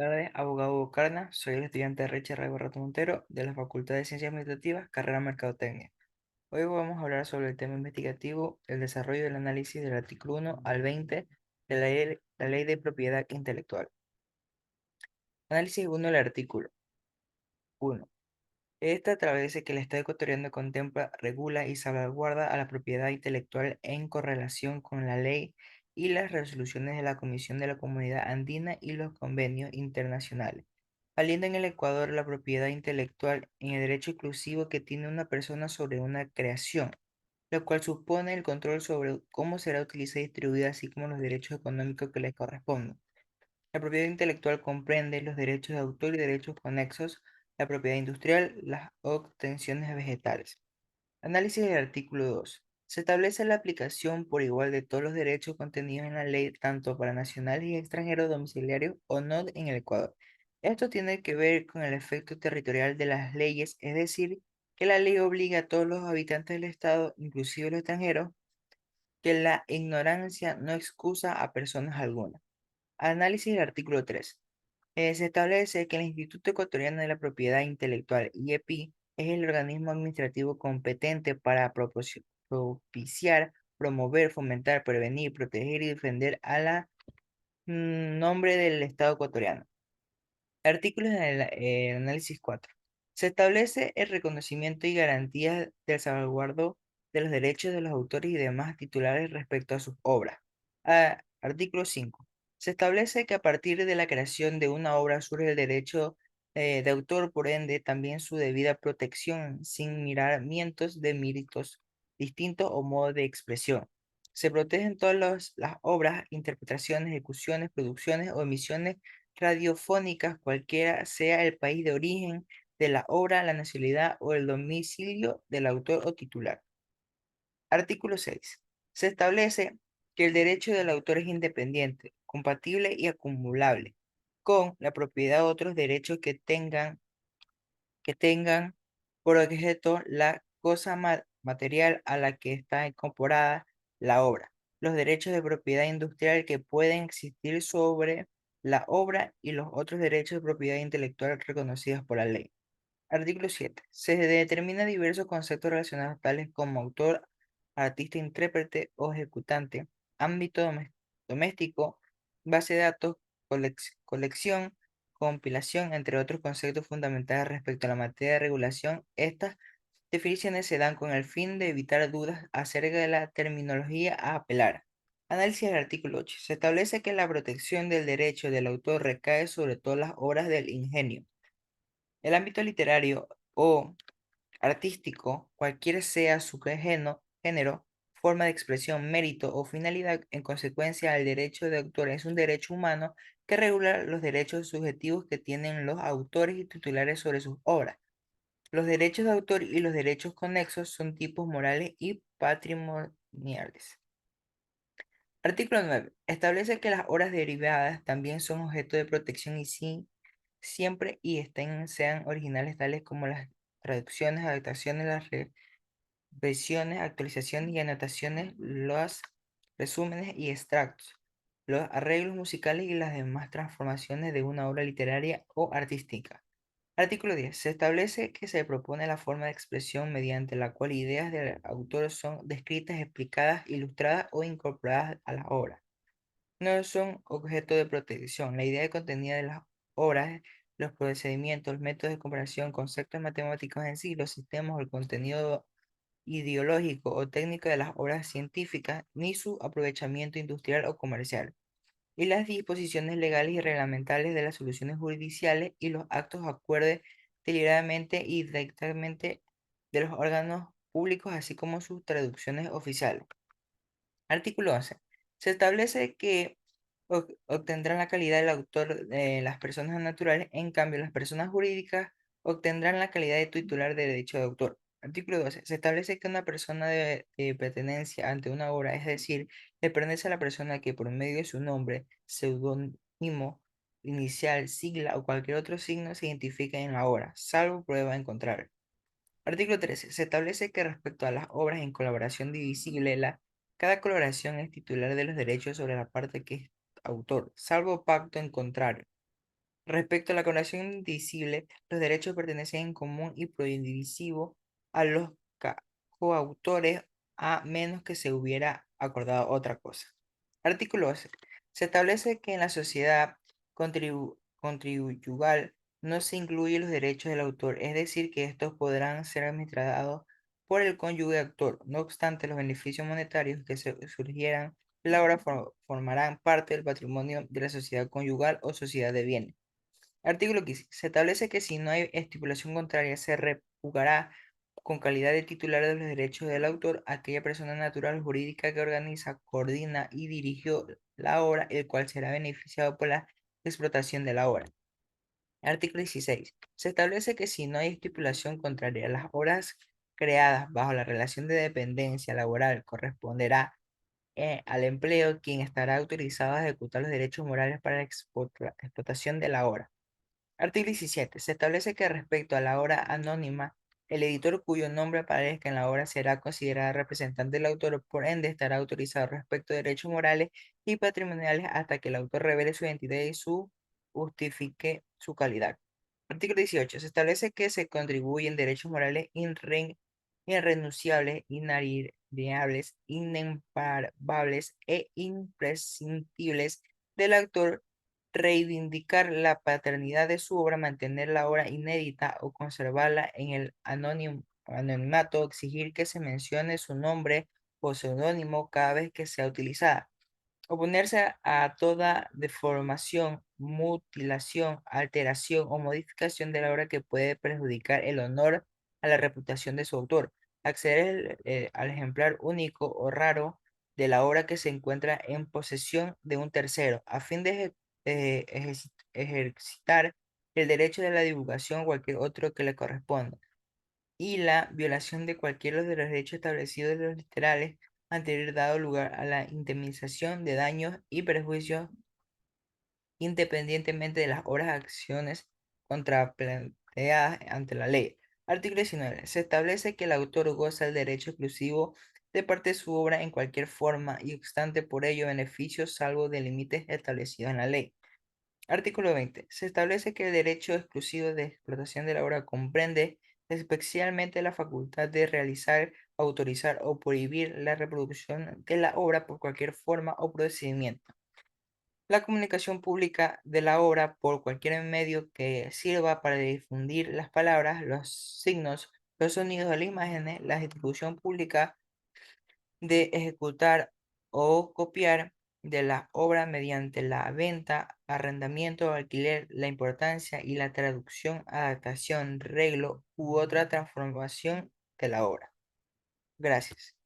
Tardes, abogado Hugo Carna. Soy el estudiante Richard Ray Barrato Montero de la Facultad de Ciencias Administrativas, carrera Mercadotecnia. Hoy vamos a hablar sobre el tema investigativo, el desarrollo del análisis del artículo 1 al 20 de la ley de propiedad intelectual. Análisis 1 del artículo 1. Esta establece que el Estado ecuatoriano contempla, regula y salvaguarda a la propiedad intelectual en correlación con la ley y las resoluciones de la Comisión de la Comunidad Andina y los convenios internacionales, valiendo en el Ecuador la propiedad intelectual en el derecho exclusivo que tiene una persona sobre una creación, lo cual supone el control sobre cómo será utilizada y distribuida, así como los derechos económicos que le corresponden. La propiedad intelectual comprende los derechos de autor y derechos conexos, la propiedad industrial, las obtenciones vegetales. Análisis del artículo 2. Se establece la aplicación por igual de todos los derechos contenidos en la ley, tanto para nacionales y extranjeros domiciliarios o no en el Ecuador. Esto tiene que ver con el efecto territorial de las leyes, es decir, que la ley obliga a todos los habitantes del Estado, inclusive los extranjeros, que la ignorancia no excusa a personas algunas. Análisis del artículo 3. Se establece que el Instituto Ecuatoriano de la Propiedad Intelectual, IEPI, es el organismo administrativo competente para propiciar, promover, fomentar, prevenir, proteger y defender a la nombre del Estado ecuatoriano. Artículos del análisis 4. Se establece el reconocimiento y garantía del salvaguardo de los derechos de los autores y demás titulares respecto a sus obras. Artículo 5. Se establece que a partir de la creación de una obra surge el derecho de autor, por ende, también su debida protección, sin miramientos de méritos distintos o modo de expresión. Se protegen todas las obras, interpretaciones, ejecuciones, producciones o emisiones radiofónicas, cualquiera sea el país de origen de la obra, la nacionalidad o el domicilio del autor o titular. Artículo 6. Se establece que el derecho del autor es independiente, compatible y acumulable con la propiedad de otros derechos que tengan por objeto la cosa material a la que está incorporada la obra, los derechos de propiedad industrial que pueden existir sobre la obra y los otros derechos de propiedad intelectual reconocidos por la ley. Artículo 7. Se determina diversos conceptos relacionados tales como autor, artista, intérprete o ejecutante, ámbito doméstico, base de datos, colección, compilación, entre otros conceptos fundamentales respecto a la materia de regulación. Estas definiciones se dan con el fin de evitar dudas acerca de la terminología a apelar. Análisis del artículo 8. Se establece que la protección del derecho del autor recae sobre todas las obras del ingenio. El ámbito literario o artístico, cualquiera sea su género, forma de expresión, mérito o finalidad, en consecuencia, el derecho de autor es un derecho humano que regula los derechos subjetivos que tienen los autores y titulares sobre sus obras. Los derechos de autor y los derechos conexos son tipos morales y patrimoniales. Artículo 9. Establece que las obras derivadas también son objeto de protección y siempre sean originales tales como las traducciones, adaptaciones, las revisiones, actualizaciones y anotaciones, los resúmenes y extractos, los arreglos musicales y las demás transformaciones de una obra literaria o artística. Artículo 10. Se establece que se propone la forma de expresión mediante la cual ideas del autor son descritas, explicadas, ilustradas o incorporadas a la obra. No son objeto de protección. La idea de contenida de las obras, los procedimientos, los métodos de comparación, conceptos matemáticos en sí, los sistemas o el contenido ideológico o técnico de las obras científicas, ni su aprovechamiento industrial o comercial, y las disposiciones legales y reglamentarias de las soluciones judiciales y los actos acuerdes deliberadamente y directamente de los órganos públicos, así como sus traducciones oficiales. Artículo 11. Se establece que obtendrán la calidad del autor de las personas naturales, en cambio las personas jurídicas obtendrán la calidad de titular de derecho de autor. Artículo 12. Se establece que una persona de pertenencia ante una obra, es decir, le pertenece a la persona que por medio de su nombre, seudónimo, inicial, sigla o cualquier otro signo se identifica en la obra, salvo prueba en contrario. Artículo 13. Se establece que respecto a las obras en colaboración divisible, cada colaboración es titular de los derechos sobre la parte que es autor, salvo pacto en contrario. Respecto a la colaboración indivisible, los derechos pertenecen en común y prohibitivo a los coautores a menos que se hubiera acordado otra cosa. Artículo 12. Se establece que en la sociedad contriyugal no se incluyen los derechos del autor, es decir, que estos podrán ser administrados por el cónyuge actor. No obstante, los beneficios monetarios que surgieran de la obra formarán parte del patrimonio de la sociedad conyugal o sociedad de bienes. Artículo 15. Se establece que si no hay estipulación contraria, se repugará con calidad de titular de los derechos del autor aquella persona natural o jurídica que organiza, coordina y dirigió la obra, el cual será beneficiado por la explotación de la obra. Artículo 16. Se establece que si no hay estipulación contraria, las obras creadas bajo la relación de dependencia laboral corresponderá al empleo quien estará autorizado a ejecutar los derechos morales para la explotación de la obra. Artículo 17. Se establece que respecto a la obra anónima, el editor cuyo nombre aparezca en la obra será considerado representante del autor, por ende estará autorizado respecto de derechos morales y patrimoniales hasta que el autor revele su identidad y justifique su calidad. Artículo 18. Se establece que se contribuyen derechos morales irrenunciables, inalienables, inemparables e imprescindibles del autor, reivindicar la paternidad de su obra, mantener la obra inédita o conservarla en el anonimato, exigir que se mencione su nombre o seudónimo cada vez que sea utilizada. Oponerse a toda deformación, mutilación, alteración o modificación de la obra que puede perjudicar el honor a la reputación de su autor. Acceder al ejemplar único o raro de la obra que se encuentra en posesión de un tercero, a fin de ejercitar el derecho de la divulgación o cualquier otro que le corresponda y la violación de cualquiera de los derechos establecidos en los literales anterior dado lugar a la indemnización de daños y perjuicios independientemente de las obras o acciones contraplanteadas ante la ley. Artículo 19. Se establece que el autor goza el derecho exclusivo de parte de su obra en cualquier forma y obstante por ello beneficios salvo de límites establecidos en la ley. Artículo 20. Se establece que el derecho exclusivo de explotación de la obra comprende especialmente la facultad de realizar, autorizar o prohibir la reproducción de la obra por cualquier forma o procedimiento. La comunicación pública de la obra por cualquier medio que sirva para difundir las palabras, los signos, los sonidos, las imágenes, la distribución pública de ejecutar o copiar de la obra mediante la venta, arrendamiento o alquiler, la importancia y la traducción, adaptación, reglo u otra transformación de la obra. Gracias.